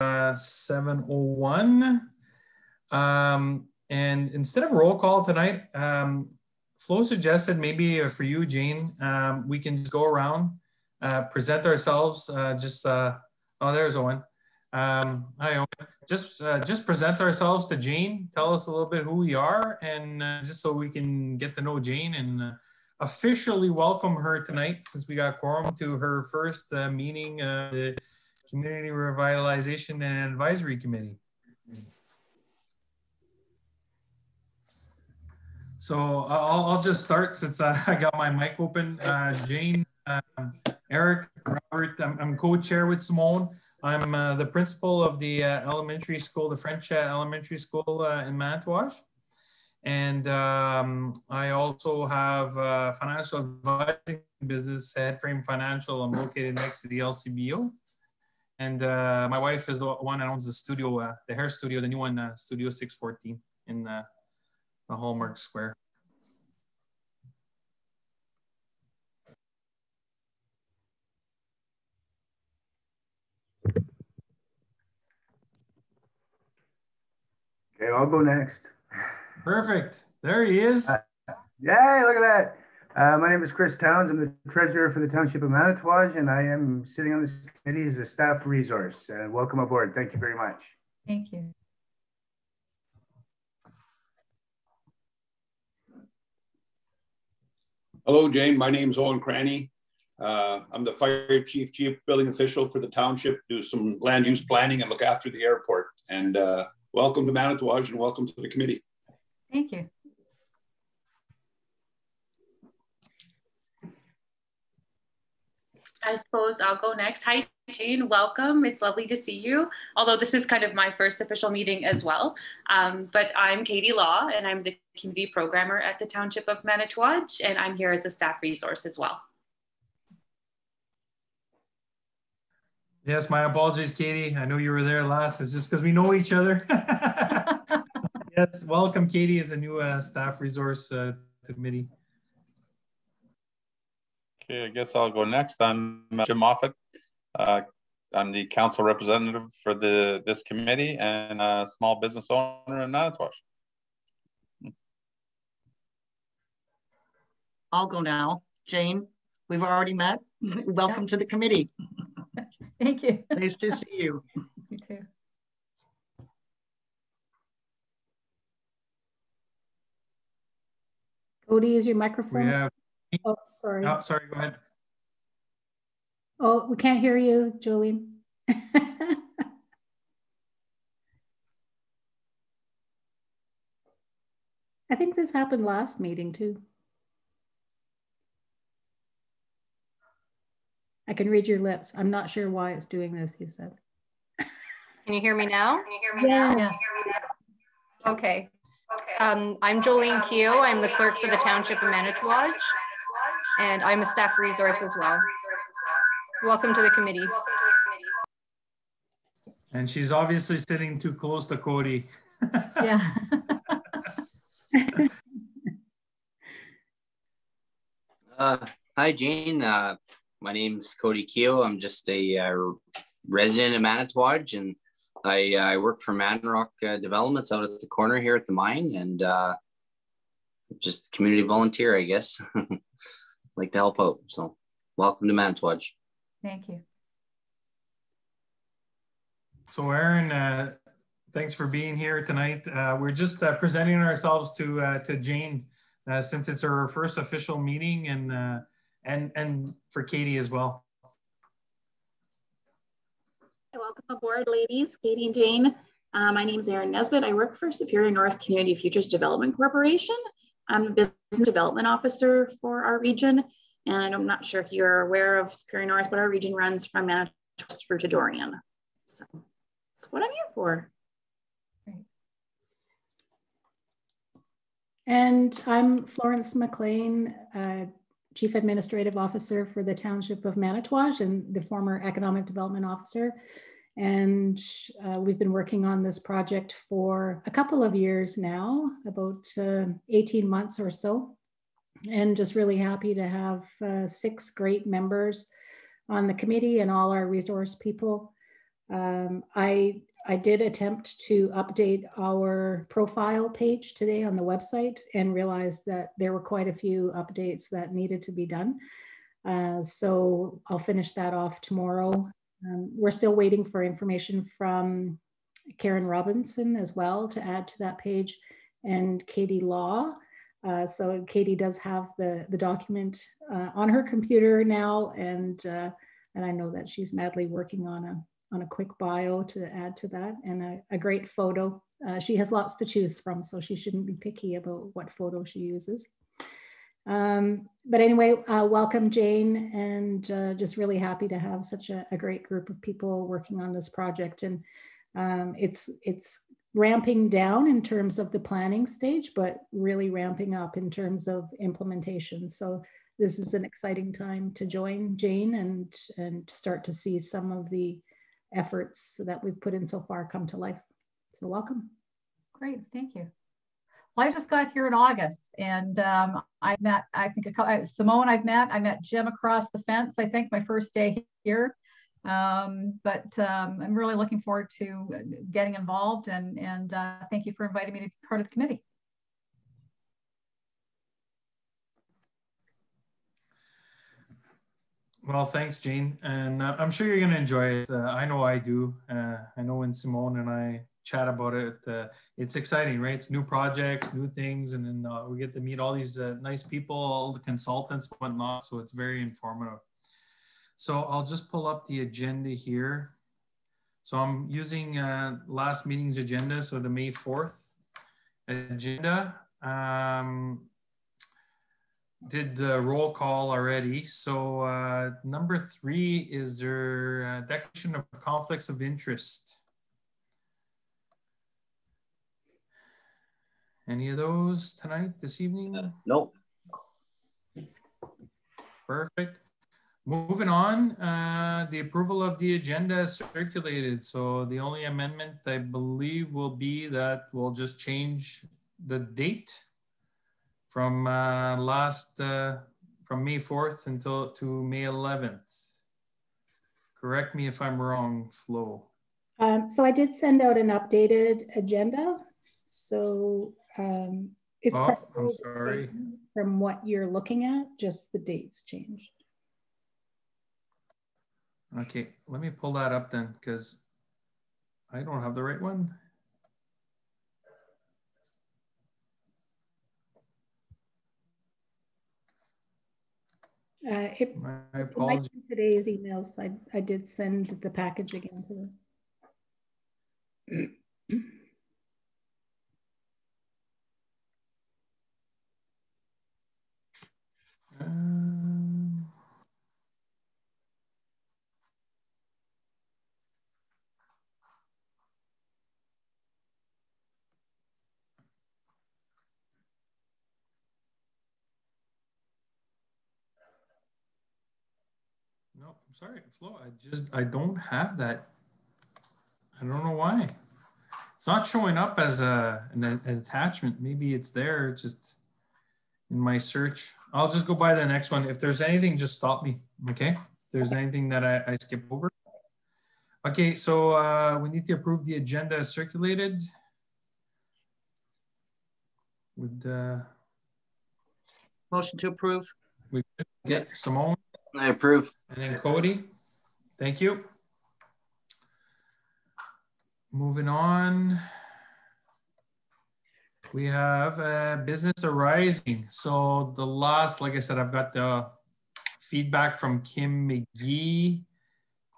7:01. And instead of roll call tonight, Flo suggested maybe for you, Jane, we can just go around, present ourselves. Oh, there's Owen. Hi, Owen. Just present ourselves to Jane. Tell us a little bit who we are, and just so we can get to know Jane and officially welcome her tonight, since we got quorum, to her first meeting of the Community Revitalization and Advisory Committee. So I'll just start since I got my mic open. Jane, Eric, Robert, I'm co-chair with Simone. I'm the principal of the elementary school, the French elementary school in Manitowoc. And I also have financial advising business, Headframe Financial. I'm located next to the LCBO. And my wife is the one that owns the studio, the hair studio, the new one, Studio 614 in the Hallmark Square. Okay, I'll go next. Perfect. There he is. Yay, look at that. My name is Chris Towns. I'm the treasurer for the Township of Manitowoc, and I am sitting on this committee as a staff resource. Welcome aboard. Thank you very much. Thank you. Hello, Jane. My name is Owen Cranny. I'm the fire chief building official for the township, do some land use planning and look after the airport. And welcome to Manitowoc and welcome to the committee. Thank you. I suppose I'll go next. Hi, Jane, welcome. It's lovely to see you. Although this is kind of my first official meeting as well. But I'm Katie Law and I'm the community programmer at the Township of Manitowoc, and I'm here as a staff resource as well. Yes, my apologies, Katie. I know you were there last. It's just because we know each other. Yes, welcome, Katie, as a new staff resource to the committee. Okay, I guess I'll go next. I'm Jim Moffat. I'm the council representative for this committee and a small business owner in Manitowoc. I'll go now. Jane, we've already met. Welcome to the committee. Thank you. Nice to see you. You too. Cody, is your microphone? We have. Oh, sorry. Oh, sorry, go ahead. Oh, we can't hear you, Jolene. I think this happened last meeting too. I can read your lips. I'm not sure why it's doing this, you said. Can you hear me now? Can you hear me now? Yes. Okay. I'm Jolene Keogh. I'm the clerk for the Township of Manitowoc, and I'm a staff resource as well. Welcome to the committee. And she's obviously sitting too close to Cody. Yeah. Hi, Jane. My name's Cody Keogh. I'm just a resident of Manitowoc, and I work for Manrock Developments out at the corner here at the mine, and just community volunteer, I guess. Like to help out. So welcome to Manitowoc. Thank you. So Aaron, thanks for being here tonight. We're just presenting ourselves to Jane since it's her first official meeting, and for Katie as well. Welcome aboard, ladies. Katie and Jane. My name is Erin Nesbitt. I work for Superior North Community Futures Development Corporation. I'm a business development officer for our region, and I'm not sure if you're aware of Superior North, but our region runs from Manitowoc through to Dorian. So that's what I'm here for. Great. And I'm Florence McLean, Chief Administrative Officer for the Township of Manitowoc and the former Economic Development Officer. And we've been working on this project for a couple of years now, about 18 months or so. And just really happy to have 6 great members on the committee and all our resource people. I did attempt to update our profile page today on the website and realized that there were quite a few updates that needed to be done. So I'll finish that off tomorrow. We're still waiting for information from Karen Robinson as well to add to that page, and Katie Law. So Katie does have the document on her computer now, and I know that she's madly working on a quick bio to add to that, and a great photo. She has lots to choose from, so she shouldn't be picky about what photo she uses. But anyway, welcome Jane, and just really happy to have such a great group of people working on this project. And it's ramping down in terms of the planning stage, but really ramping up in terms of implementation. So this is an exciting time to join Jane and start to see some of the efforts that we've put in so far come to life. So welcome. Great, thank you. Well, I just got here in August, and I met, I think, Simone I met Jim across the fence, I think, my first day here. But I'm really looking forward to getting involved, and thank you for inviting me to be part of the committee. Well, thanks, Jane. And I'm sure you're going to enjoy it. I know I do. I know when Simone and I chat about it, it's exciting, right? It's new projects, new things. And then we get to meet all these nice people, all the consultants, whatnot. So it's very informative. So I'll just pull up the agenda here. So I'm using last meeting's agenda. So the May 4th agenda. Did the roll call already. So number 3 is their declaration of conflicts of interest. Any of those tonight, this evening? No. Perfect. Moving on, the approval of the agenda is circulated. So the only amendment I believe will be that we'll just change the date from from May 4th to May 11th. Correct me if I'm wrong, Flo. So I did send out an updated agenda. So it's I'm sorry. From what you're looking at, just the dates changed. Okay, let me pull that up then, because I don't have the right one. It might be today's emails. I did send the package again to them. No, I'm sorry, Flo. I don't have that. I don't know why. It's not showing up as an attachment. Maybe it's there just in my search. I'll just go by the next one. If there's anything, just stop me, okay? If there's anything that I skip over. Okay, so we need to approve the agenda as circulated. Would Motion to approve. we get Simone? I approve. And then Cody. Thank you. Moving on. We have business arising. So the last, like I said, I've got the feedback from Kim McGee.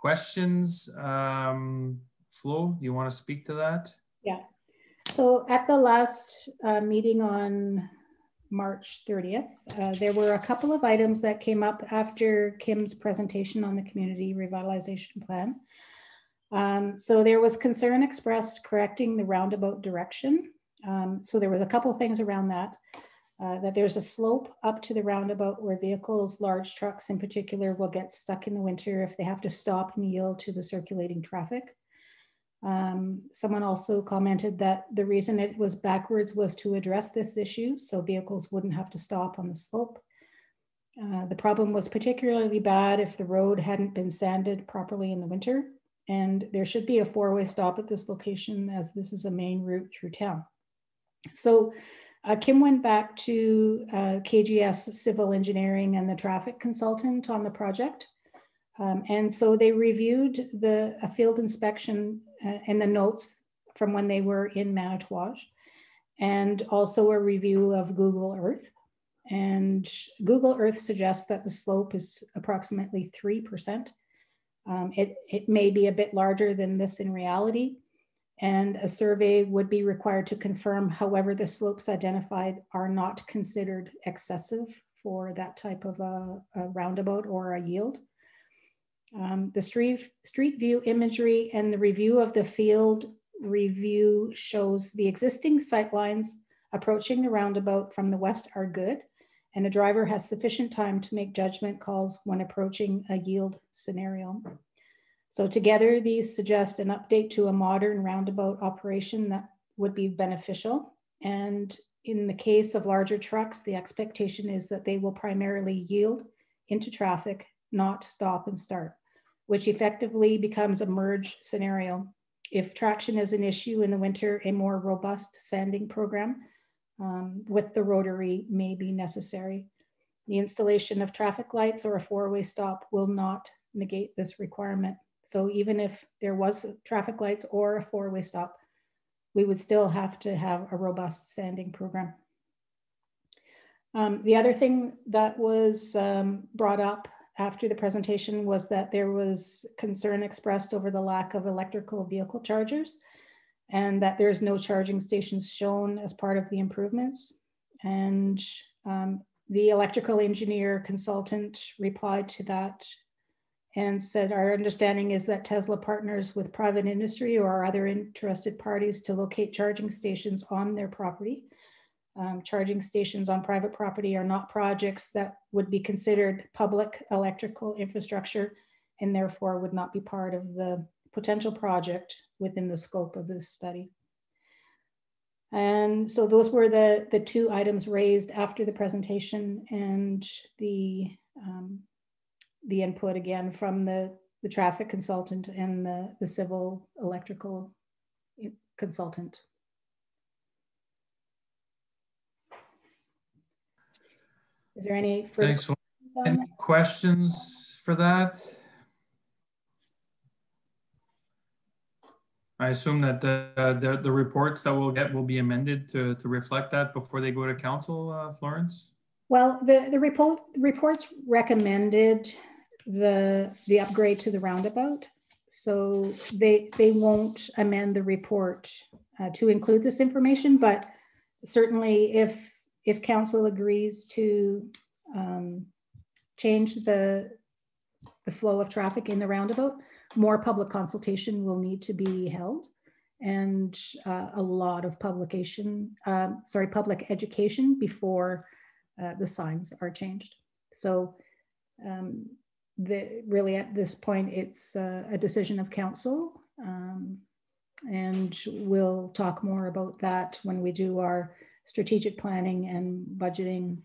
Questions? Flo, you want to speak to that? Yeah. So at the last meeting on March 30th, there were a couple of items that came up after Kim's presentation on the community revitalization plan. So there was concern expressed correcting the roundabout direction. So there was a couple of things around that, that there's a slope up to the roundabout where vehicles, large trucks in particular, will get stuck in the winter if they have to stop and yield to the circulating traffic. Someone also commented that the reason it was backwards was to address this issue so vehicles wouldn't have to stop on the slope. The problem was particularly bad if the road hadn't been sanded properly in the winter, And there should be a four-way stop at this location as this is a main route through town. So Kim went back to KGS Civil Engineering and the traffic consultant on the project. And so they reviewed a field inspection and the notes from when they were in Manitouage, and also a review of Google Earth. And Google Earth suggests that the slope is approximately 3%. It may be a bit larger than this in reality, and a survey would be required to confirm. However, the slopes identified are not considered excessive for that type of a roundabout or a yield. The street view imagery and the review of the field review shows the existing sightlines approaching the roundabout from the west are good, and a driver has sufficient time to make judgment calls when approaching a yield scenario. So together, these suggest an update to a modern roundabout operation that would be beneficial. And in the case of larger trucks, the expectation is that they will primarily yield into traffic, not stop and start, which effectively becomes a merge scenario. If traction is an issue in the winter, a more robust sanding program with the rotary may be necessary. The installation of traffic lights or a four-way stop will not negate this requirement. So even if there was traffic lights or a four-way stop, we would still have to have a robust sanding program. The other thing that was brought up after the presentation was that there was concern expressed over the lack of electrical vehicle chargers, and that there's no charging stations shown as part of the improvements. And the electrical engineer consultant replied to that and said, our understanding is that Tesla partners with private industry or other interested parties to locate charging stations on their property. Charging stations on private property are not projects that would be considered public electrical infrastructure, and therefore would not be part of the potential project within the scope of this study. And so those were the two items raised after the presentation, and the input again from the traffic consultant and the civil electrical consultant. Is there any further Thanks. Any questions for that? I assume that the reports that we'll get will be amended to reflect that before they go to council, Florence? Well, the reports recommended the upgrade to the roundabout. So they won't amend the report to include this information, but certainly if council agrees to change the flow of traffic in the roundabout, more public consultation will need to be held, and a lot of public education before the signs are changed. So really at this point, it's a decision of council, and we'll talk more about that when we do our strategic planning and budgeting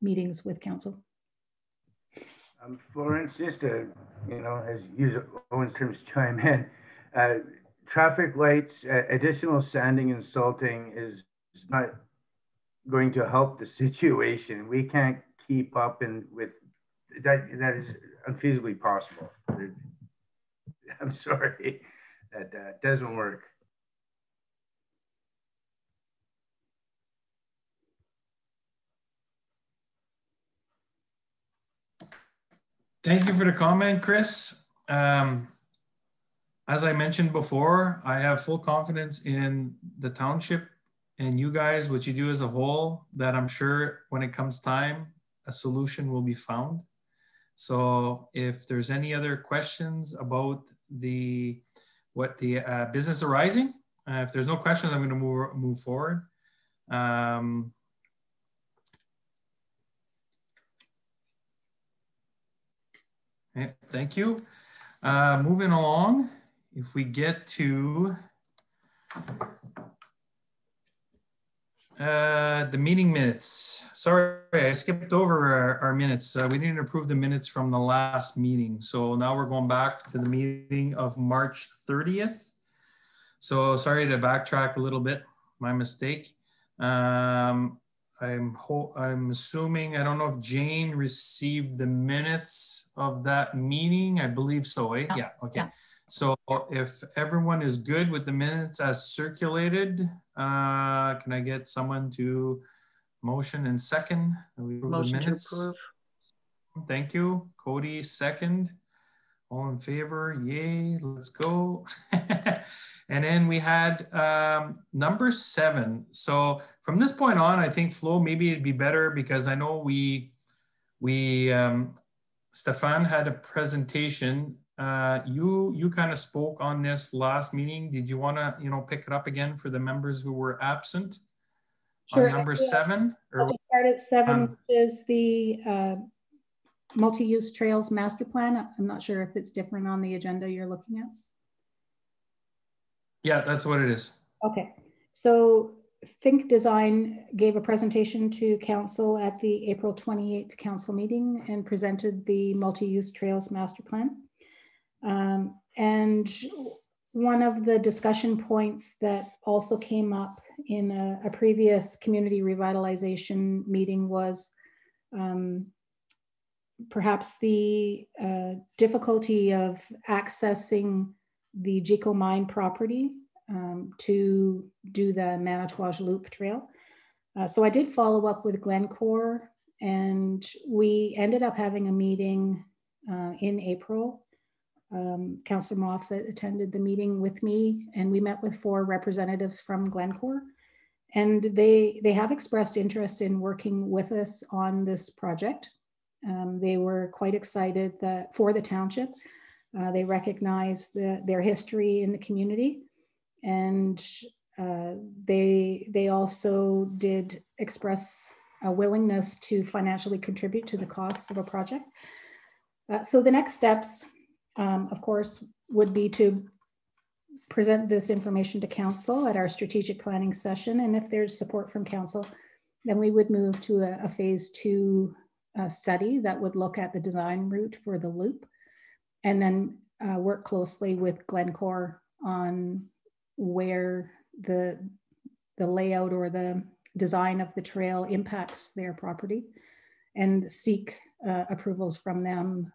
meetings with council. Florence, just to, as use Owen's terms, chime in, traffic lights, additional sanding and salting is not going to help the situation. We can't keep up with that. That is unfeasibly possible. I'm sorry, that doesn't work. Thank you for the comment, Chris. As I mentioned before, I have full confidence in the township and you guys, what you do as a whole, that I'm sure when it comes time, a solution will be found. So if there's any other questions about what the business arising, if there's no questions, I'm going to move forward. Okay, thank you. Moving along, if we get to The meeting minutes. Sorry, I skipped over our minutes. We didn't approve the minutes from the last meeting. So now we're going back to the meeting of March 30th. So sorry to backtrack a little bit, my mistake. I'm assuming, I don't know if Jane received the minutes of that meeting. I believe so, eh? Yeah, okay. Yeah. So if everyone is good with the minutes as circulated, can I get someone to motion and second? Motion to approve. Thank you. Cody, second. All in favor? Yay, let's go. And then we had number 7. So from this point on, I think Flo, maybe it'd be better because I know Stefan had a presentation. You kind of spoke on this last meeting. Did you want to, pick it up again for the members who were absent? Sure. On number 7? Or start at 7, which is the multi-use trails master plan. I'm not sure if it's different on the agenda you're looking at. Yeah, that's what it is. Okay. So Think Design gave a presentation to council at the April 28th council meeting and presented the multi-use trails master plan. And one of the discussion points that also came up in a previous community revitalization meeting was perhaps the difficulty of accessing the Jico Mine property to do the Manitouage Loop Trail. So I did follow up with Glencore, and we ended up having a meeting in April. Councillor Moffat attended the meeting with me, and we met with 4 representatives from Glencore, and they have expressed interest in working with us on this project. They were quite excited for the township. They recognize their history in the community, and they also did express a willingness to financially contribute to the costs of a project. So the next steps, of course, would be to present this information to council at our strategic planning session. And if there's support from council, then we would move to a phase 2 study that would look at the design route for the loop, and then work closely with Glencore on where the layout or the design of the trail impacts their property, and seek approvals from them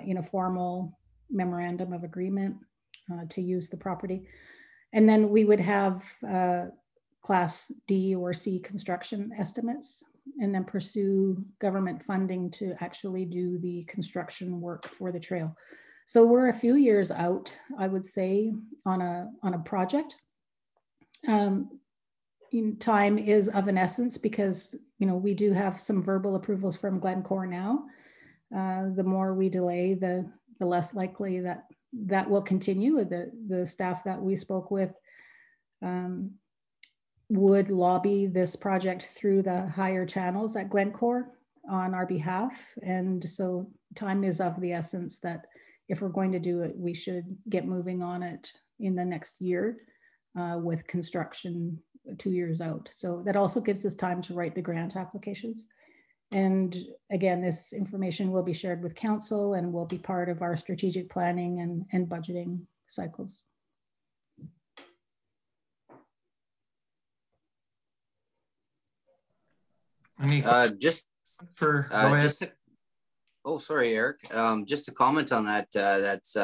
in a formal memorandum of agreement to use the property. And then we would have class D or C construction estimates, and then pursue government funding to actually do the construction work for the trail. So we're a few years out, I would say, on a project. Time is of an essence because we do have some verbal approvals from Glencore now. The more we delay, the less likely that will continue. The staff that we spoke with would lobby this project through the higher channels at Glencore on our behalf. And so time is of the essence that if we're going to do it, we should get moving on it in the next year with construction 2 years out. So that also gives us time to write the grant applications. And again, this information will be shared with council and will be part of our strategic planning and budgeting cycles. Oh, sorry, Eric. Just to comment on that, that's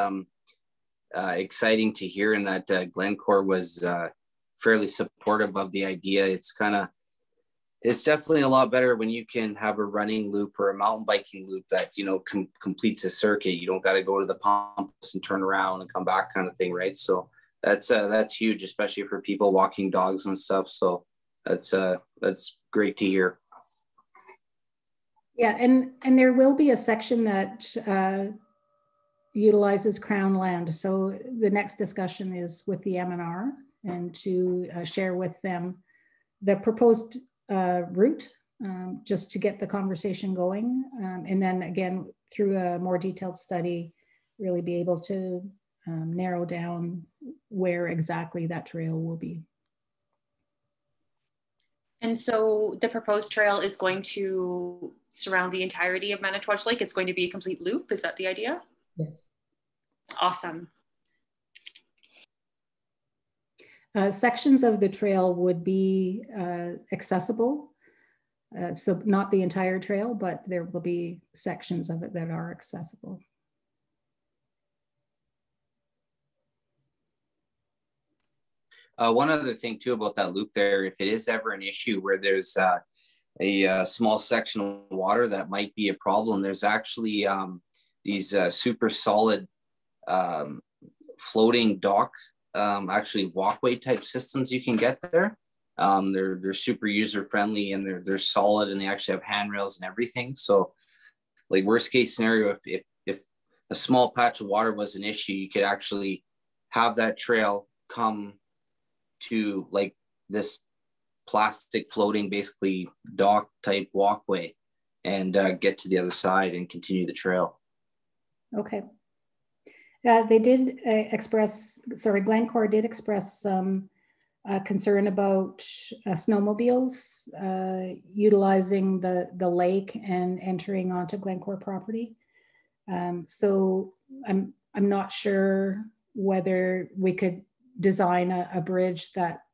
exciting to hear, and that Glencore was fairly supportive of the idea. It's definitely a lot better when you can have a running loop or a mountain biking loop that completes a circuit. You don't got to go to the pumps and turn around and come back, kind of thing, right? So that's huge, especially for people walking dogs and stuff. So that's great to hear. Yeah, and there will be a section that utilizes Crown land. So the next discussion is with the MNR and to share with them the proposed route, just to get the conversation going. And then again, through a more detailed study, really be able to narrow down where exactly that trail will be. And so the proposed trail is going to surround the entirety of Manitouwadge Lake. It's going to be a complete loop. Is that the idea? Yes. Awesome. Sections of the trail would be accessible. So not the entire trail, but there will be sections of it that are accessible. One other thing too about that loop there, if it is ever an issue where there's a small section of water that might be a problem, there's actually these super solid floating dock, actually walkway type systems you can get there. They're super user friendly, and they're solid, and they actually have handrails and everything. So like worst case scenario, if a small patch of water was an issue, you could actually have that trail come to like this plastic floating basically dock type walkway and get to the other side and continue the trail. Okay. They did Glencore did express some concern about snowmobiles utilizing the lake and entering onto Glencore property. So I'm not sure whether we could design a bridge that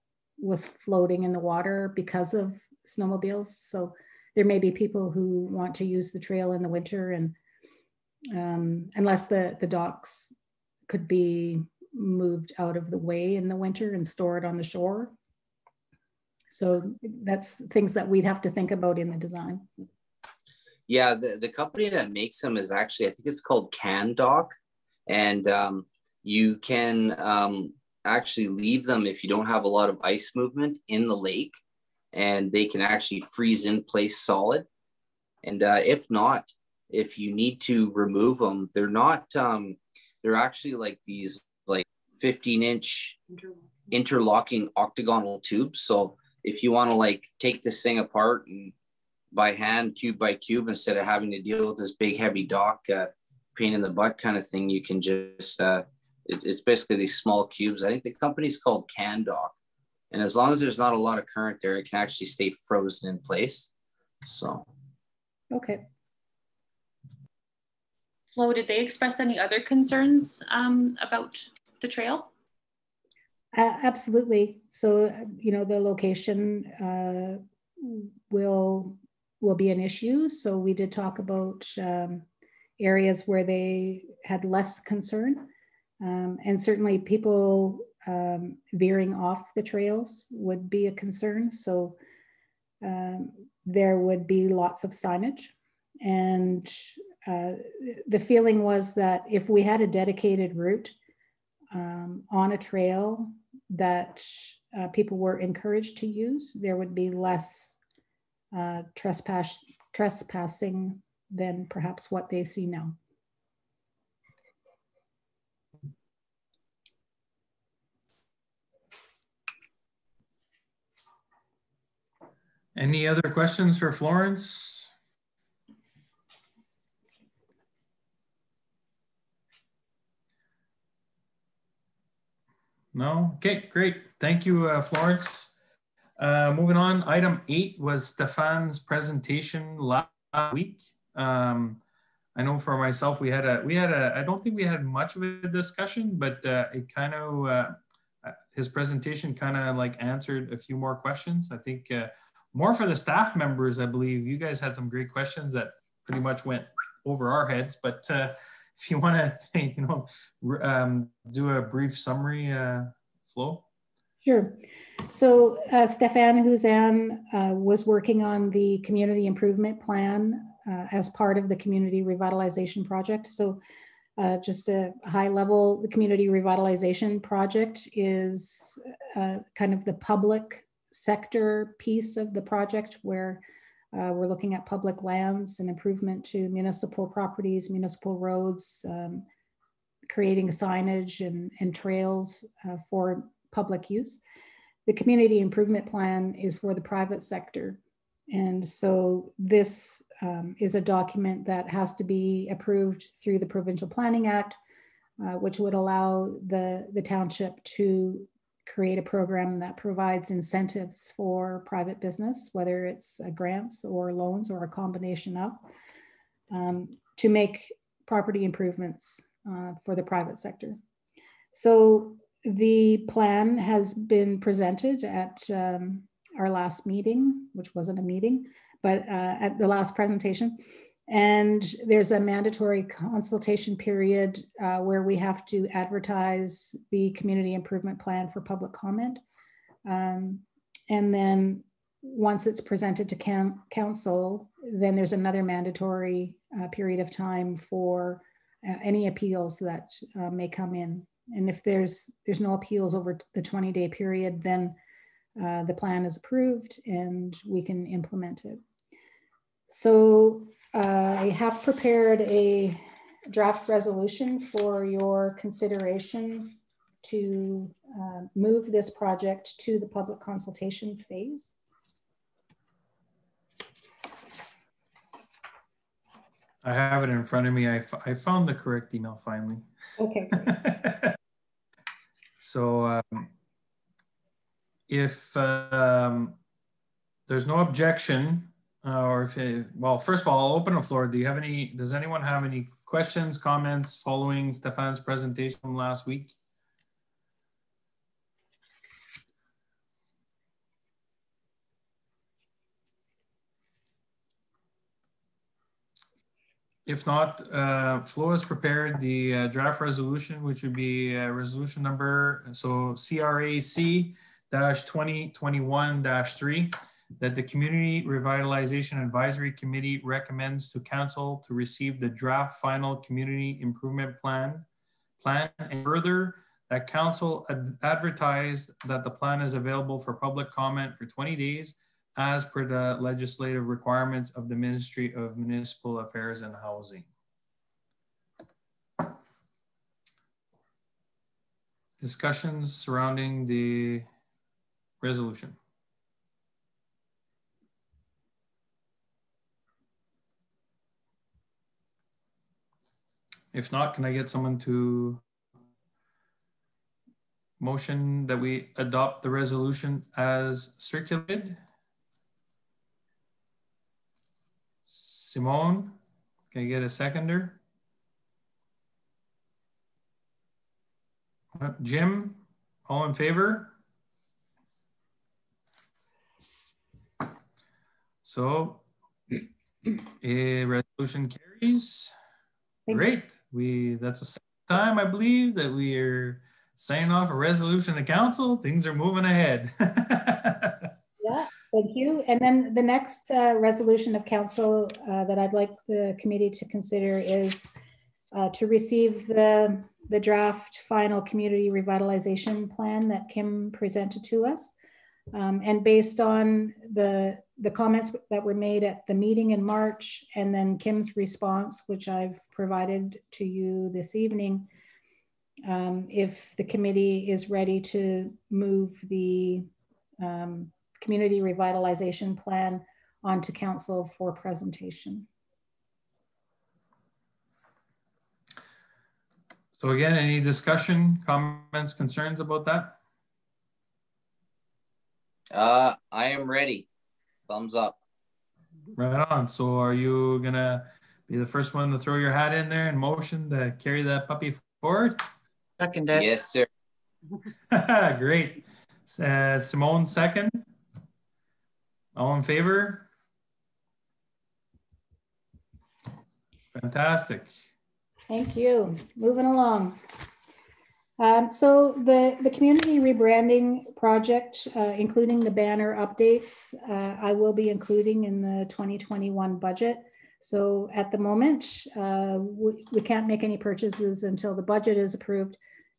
was floating in the water because of snowmobiles. So there may be people who want to use the trail in the winter, and unless the docks could be moved out of the way in the winter and stored on the shore. So that's things that we'd have to think about in the design. Yeah, the company that makes them is actually, I think it's called Can Dock, and you can actually leave them if you don't have a lot of ice movement in the lake, and they can actually freeze in place solid. And if not, if you need to remove them, they're not, they're actually like these like 15-inch interlocking octagonal tubes. So if you want to like take this thing apart and by hand, cube by cube, instead of having to deal with this big heavy dock pain in the butt kind of thing, you can just it's basically these small cubes. I think the company's called Can Dock, and as long as there's not a lot of current there, it can actually stay frozen in place. So okay. Flo, did they express any other concerns about the trail? Absolutely. So you know, the location will be an issue. So we did talk about areas where they had less concern. And certainly people veering off the trails would be a concern. So there would be lots of signage. And the feeling was that if we had a dedicated route on a trail that people were encouraged to use, there would be less trespassing than perhaps what they see now. Any other questions for Florence? No? Okay, great. Thank you, Florence. Moving on, item 8 was Stefan's presentation last week. I know for myself, we had a, I don't think we had much of a discussion, but it kind of, his presentation kind of like answered a few more questions. I think more for the staff members, I believe. You guys had some great questions that pretty much went over our heads, but if you want to, you know, do a brief summary, Flo. Sure. So Stefan Huzan was working on the community improvement plan as part of the community revitalization project. So just a high level, the community revitalization project is kind of the public sector piece of the project where we're looking at public lands and improvement to municipal properties, municipal roads, creating signage and trails for public use. The community improvement plan is for the private sector. And so this is a document that has to be approved through the Provincial Planning Act, which would allow the township to create a program that provides incentives for private business, whether it's grants or loans or a combination of, to make property improvements for the private sector. So the plan has been presented at our last meeting, which wasn't a meeting, but at the last presentation. And there's a mandatory consultation period where we have to advertise the community improvement plan for public comment. And then once it's presented to council, then there's another mandatory period of time for any appeals that may come in. And if there's no appeals over the 20-day period, then the plan is approved and we can implement it. So I have prepared a draft resolution for your consideration to move this project to the public consultation phase. I have it in front of me. I found the correct email finally. Okay. So if there's no objection, or if well, first of all, I'll open the floor. Does anyone have any questions, comments following Stefan's presentation from last week? If not, Flo has prepared the draft resolution, which would be resolution number, so CRAC-2021-3, that the Community Revitalization Advisory Committee recommends to Council to receive the draft final community improvement plan, and further that Council advertise that the plan is available for public comment for 20 days as per the legislative requirements of the Ministry of Municipal Affairs and Housing. Discussions surrounding the resolution. If not, can I get someone to motion that we adopt the resolution as circulated? Simone, can I get a seconder? Jim, all in favor? So a resolution carries. Great. That's the second time I believe that we are signing off a resolution to council. Things are moving ahead. Yeah, thank you. And then the next resolution of council that I'd like the committee to consider is to receive the draft final community revitalization plan that Kim presented to us. And based on the comments that were made at the meeting in March, and then Kim's response, which I've provided to you this evening, if the committee is ready to move the community revitalization plan onto council for presentation. So again, any discussion, comments, concerns about that? I am ready. Thumbs up. Right on. So are you gonna be the first one to throw your hat in there and motion to carry that puppy forward? Second. Yes, sir. Great. Simone, second. All in favor? Fantastic. Thank you. Moving along. So the community rebranding project, including the banner updates, I will be including in the 2021 budget. So at the moment, we can't make any purchases until the budget is approved.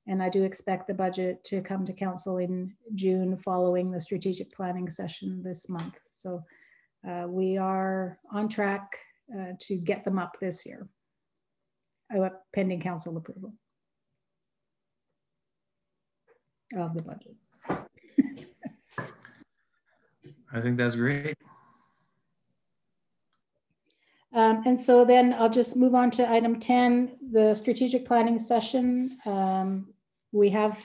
And I do expect the budget to come to council in June following the strategic planning session this month. So we are on track to get them up this year, pending council approval of the budget. I think that's great. And so then I'll just move on to item 10, the strategic planning session. We have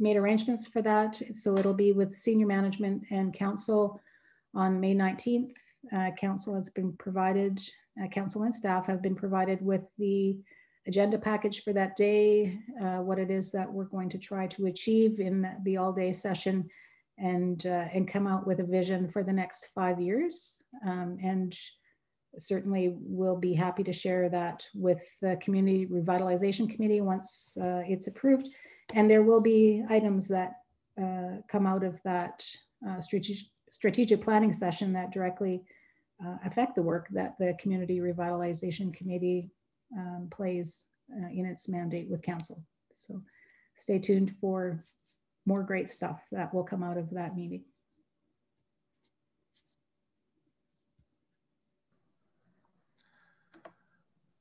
made arrangements for that. So it'll be with senior management and council on May 19th. Council has been provided, council and staff have been provided with the agenda package for that day, what it is that we're going to try to achieve in the all-day session, and come out with a vision for the next 5 years. And certainly we'll be happy to share that with the Community Revitalization Committee once it's approved. And there will be items that come out of that strategic planning session that directly affect the work that the Community Revitalization Committee plays in its mandate with council. So stay tuned for more great stuff that will come out of that meeting.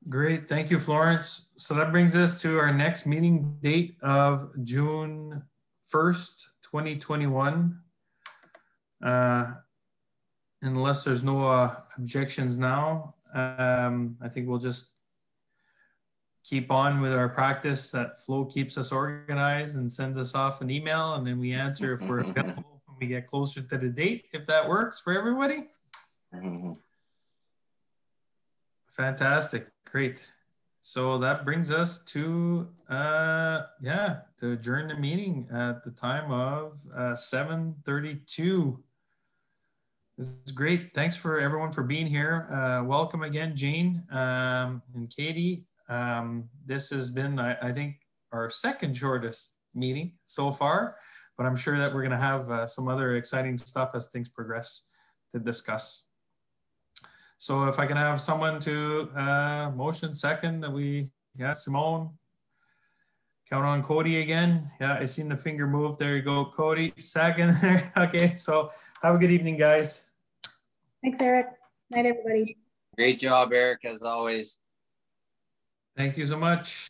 Great, thank you, Florence. So that brings us to our next meeting date of June 1st, 2021. Unless there's no objections now, I think we'll just keep on with our practice that Flo keeps us organized and sends us off an email, and then we answer if we're available when we get closer to the date, if that works for everybody. Fantastic, great. So that brings us to, to adjourn the meeting at the time of 7:32. This is great. Thanks for everyone for being here. Welcome again, Jane and Katie. This has been, I think, our second shortest meeting so far, but I'm sure that we're going to have some other exciting stuff as things progress to discuss. So if I can have someone to motion second that we, Simone, count on Cody again. Yeah, I seen the finger move. There you go, Cody, second there. Okay, so have a good evening, guys. Thanks, Eric. Night, everybody. Great job, Eric, as always. Thank you so much.